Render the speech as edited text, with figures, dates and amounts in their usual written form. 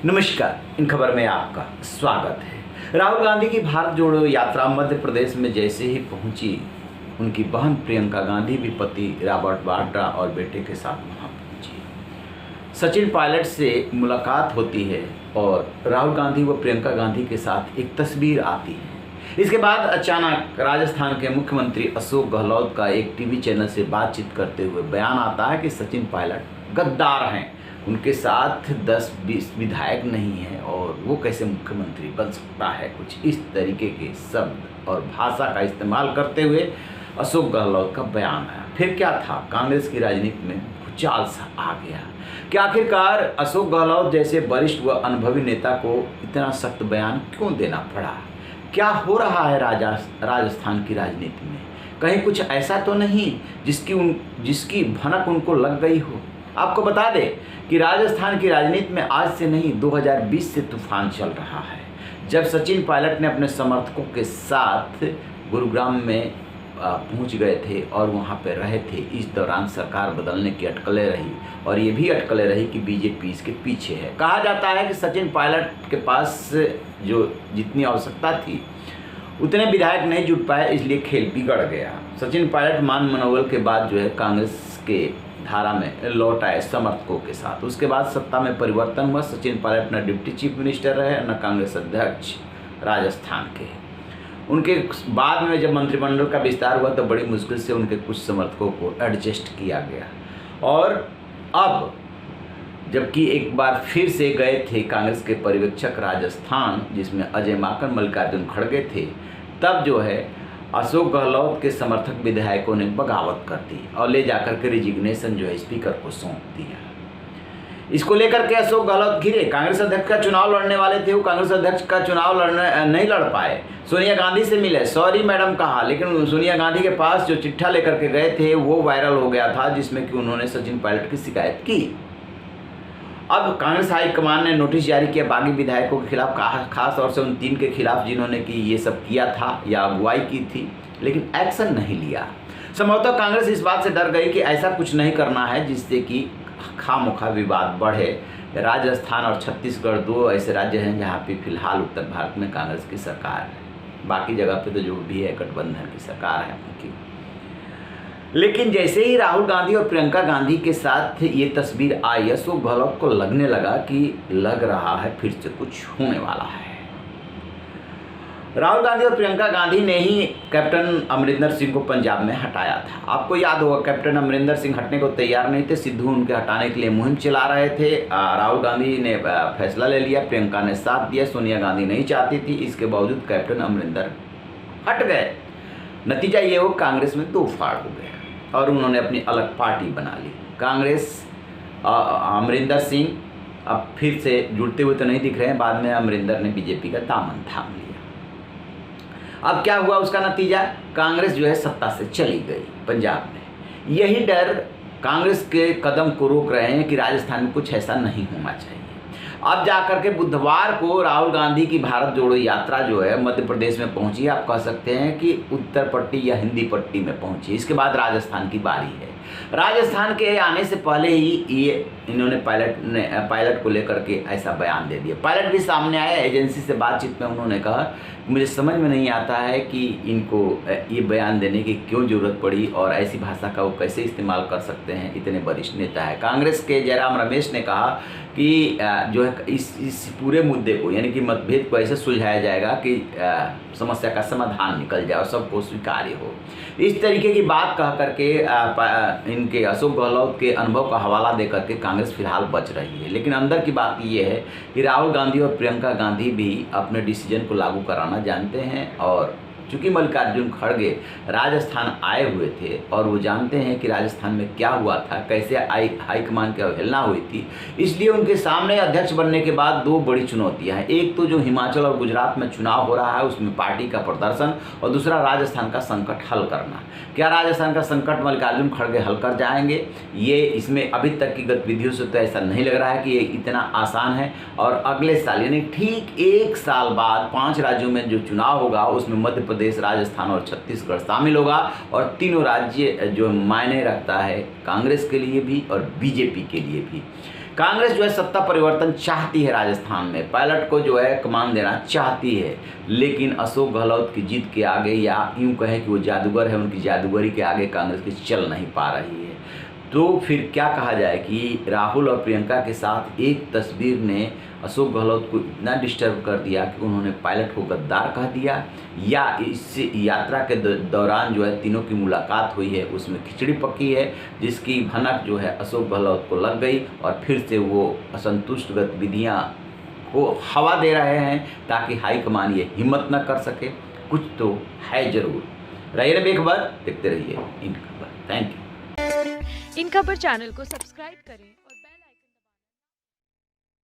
नमस्कार। इन खबर में आपका स्वागत है। राहुल गांधी की भारत जोड़ो यात्रा मध्य प्रदेश में जैसे ही पहुंची, उनकी बहन प्रियंका गांधी भी पति रॉबर्ट वाड्रा और बेटे के साथ वहां पहुंची। सचिन पायलट से मुलाकात होती है और राहुल गांधी व प्रियंका गांधी के साथ एक तस्वीर आती है। इसके बाद अचानक राजस्थान के मुख्यमंत्री अशोक गहलोत का एक टीवी चैनल से बातचीत करते हुए बयान आता है कि सचिन पायलट गद्दार हैं, उनके साथ 10-20 विधायक नहीं हैं और वो कैसे मुख्यमंत्री बन सकता है। कुछ इस तरीके के शब्द और भाषा का इस्तेमाल करते हुए अशोक गहलोत का बयान आया। फिर क्या था, कांग्रेस की राजनीति में भूचाल सा आ गया कि आखिरकार अशोक गहलोत जैसे वरिष्ठ व अनुभवी नेता को इतना सख्त बयान क्यों देना पड़ा। क्या हो रहा है राजस्थान की राजनीति में? कहीं कुछ ऐसा तो नहीं जिसकी भनक उनको लग गई हो। आपको बता दें कि राजस्थान की राजनीति में आज से नहीं 2020 से तूफान चल रहा है। जब सचिन पायलट ने अपने समर्थकों के साथ गुरुग्राम में पहुंच गए थे और वहां पर रहे थे, इस दौरान सरकार बदलने की अटकलें रही और ये भी अटकलें रही कि बीजेपी इसके पीछे है। कहा जाता है कि सचिन पायलट के पास जो जितनी आवश्यकता थी उतने विधायक नहीं जुट पाए, इसलिए खेल बिगड़ गया। सचिन पायलट मान मनोबल के बाद जो है कांग्रेस के धारा में लौट आए समर्थकों के साथ। उसके बाद सत्ता में परिवर्तन हुआ। सचिन पायलट न डिप्टी चीफ मिनिस्टर रहे न कांग्रेस अध्यक्ष राजस्थान के। उनके बाद में जब मंत्रिमंडल का विस्तार हुआ तो बड़ी मुश्किल से उनके कुछ समर्थकों को एडजस्ट किया गया और अब जबकि एक बार फिर से गए थे कांग्रेस के पर्यवेक्षक राजस्थान, जिसमें अजय माकन मल्लिकार्जुन खड़गे थे, तब जो है अशोक गहलोत के समर्थक विधायकों ने बगावत कर दी और ले जाकर के रिजिग्नेशन जो है स्पीकर को सौंप दिया। इसको लेकर के अशोक गहलोत घिरे। कांग्रेस अध्यक्ष का चुनाव लड़ने वाले थे, वो कांग्रेस अध्यक्ष का चुनाव नहीं लड़ पाए। सोनिया गांधी से मिले, सॉरी मैडम कहा, लेकिन सोनिया गांधी के पास जो चिट्ठा लेकर के गए थे वो वायरल हो गया था, जिसमें कि उन्होंने सचिन पायलट की शिकायत की। अब कांग्रेस हाईकमान ने नोटिस जारी किया बागी विधायकों के खिलाफ, खास तौर से उन 3 के खिलाफ जिन्होंने कि ये सब किया था या अगुवाई की थी, लेकिन एक्शन नहीं लिया। संभवतः कांग्रेस इस बात से डर गई कि ऐसा कुछ नहीं करना है जिससे कि खामोखा विवाद बढ़े। राजस्थान और छत्तीसगढ़ 2 ऐसे राज्य हैं जहाँ पे फिलहाल उत्तर भारत में कांग्रेस की सरकार है, बाकी जगह पे तो जो भी है गठबंधन की सरकार है उनकी। लेकिन जैसे ही राहुल गांधी और प्रियंका गांधी के साथ ये तस्वीर आई, अशोक गहलोत को लगने लगा कि लग रहा है फिर से कुछ होने वाला है। राहुल गांधी और प्रियंका गांधी ने ही कैप्टन अमरिंदर सिंह को पंजाब में हटाया था। आपको याद होगा कैप्टन अमरिंदर सिंह हटने को तैयार नहीं थे, सिद्धू उनके हटाने के लिए मुहिम चला रहे थे। राहुल गांधी ने फैसला ले लिया, प्रियंका ने साथ दिया, सोनिया गांधी नहीं चाहती थी, इसके बावजूद कैप्टन अमरिंदर हट गए। नतीजा ये हो कांग्रेस में 2 फाड़ हो गए और उन्होंने अपनी अलग पार्टी बना ली। कांग्रेस अमरिंदर सिंह अब फिर से जुड़ते हुए तो नहीं दिख रहे हैं, बाद में अमरिंदर ने बीजेपी का दामन थाम लिया। अब क्या हुआ उसका नतीजा, कांग्रेस जो है सत्ता से चली गई पंजाब में। यही डर कांग्रेस के कदम को रोक रहे हैं कि राजस्थान में कुछ ऐसा नहीं होना चाहिए। अब जाकर के बुधवार को राहुल गांधी की भारत जोड़ो यात्रा जो है मध्य प्रदेश में पहुंची। आप कह सकते हैं कि उत्तर पट्टी या हिंदी पट्टी में पहुंची। इसके बाद राजस्थान की बारी है। राजस्थान के आने से पहले ही ये इन्होंने पायलट को लेकर के ऐसा बयान दे दिया। पायलट भी सामने आया, एजेंसी से बातचीत में उन्होंने कहा मुझे समझ में नहीं आता है कि इनको ये बयान देने की क्यों ज़रूरत पड़ी और ऐसी भाषा का वो कैसे इस्तेमाल कर सकते हैं, इतने वरिष्ठ नेता है। कांग्रेस के जयराम रमेश ने कहा कि जो है इस पूरे मुद्दे को यानी कि मतभेद को ऐसे सुलझाया जाएगा कि समस्या का समाधान निकल जाए और सबको स्वीकार्य हो। इस तरीके की बात कह करके इनके अशोक गहलोत के अनुभव का हवाला दे करके कांग्रेस फिलहाल बच रही है। लेकिन अंदर की बात ये है कि राहुल गांधी और प्रियंका गांधी भी अपने डिसीजन को लागू कराना जानते हैं और चूँकि मल्लिकार्जुन खड़गे राजस्थान आए हुए थे और वो जानते हैं कि राजस्थान में क्या हुआ था, कैसे हाईकमान की अवहेलना हुई थी, इसलिए उनके सामने अध्यक्ष बनने के बाद 2 बड़ी चुनौतियां हैं। एक तो जो हिमाचल और गुजरात में चुनाव हो रहा है उसमें पार्टी का प्रदर्शन और दूसरा राजस्थान का संकट हल करना। क्या राजस्थान का संकट मल्लिकार्जुन खड़गे हल कर जाएंगे? ये इसमें अभी तक की गतिविधियों से तो ऐसा नहीं लग रहा है कि ये इतना आसान है। और अगले साल यानी ठीक 1 साल बाद 5 राज्यों में जो चुनाव होगा उसमें मध्य प्रदेश, राजस्थान और छत्तीसगढ़ शामिल होगा और तीनों राज्य जो मायने रखता है कांग्रेस के लिए भी और बीजेपी के लिए भी। कांग्रेस जो है सत्ता परिवर्तन चाहती है राजस्थान में, पायलट को जो है कमान देना चाहती है, लेकिन अशोक गहलोत की जीत के आगे, या यूं कहें कि वो जादूगर है, उनकी जादूगरी के आगे कांग्रेस की चल नहीं पा रही है। तो फिर क्या कहा जाए कि राहुल और प्रियंका के साथ एक तस्वीर ने अशोक गहलोत को इतना डिस्टर्ब कर दिया कि उन्होंने पायलट को गद्दार कह दिया, या इस यात्रा के दौरान जो है तीनों की मुलाकात हुई है उसमें खिचड़ी पकी है, जिसकी भनक जो है अशोक गहलोत को लग गई और फिर से वो असंतुष्ट गतिविधियाँ को हवा दे रहे हैं ताकि हाईकमान ये हिम्मत न कर सके। कुछ तो है जरूर। रहिए बेखबर, देखते रहिए इन खबर। Thank you. इन खबर चैनल को सब्सक्राइब करें।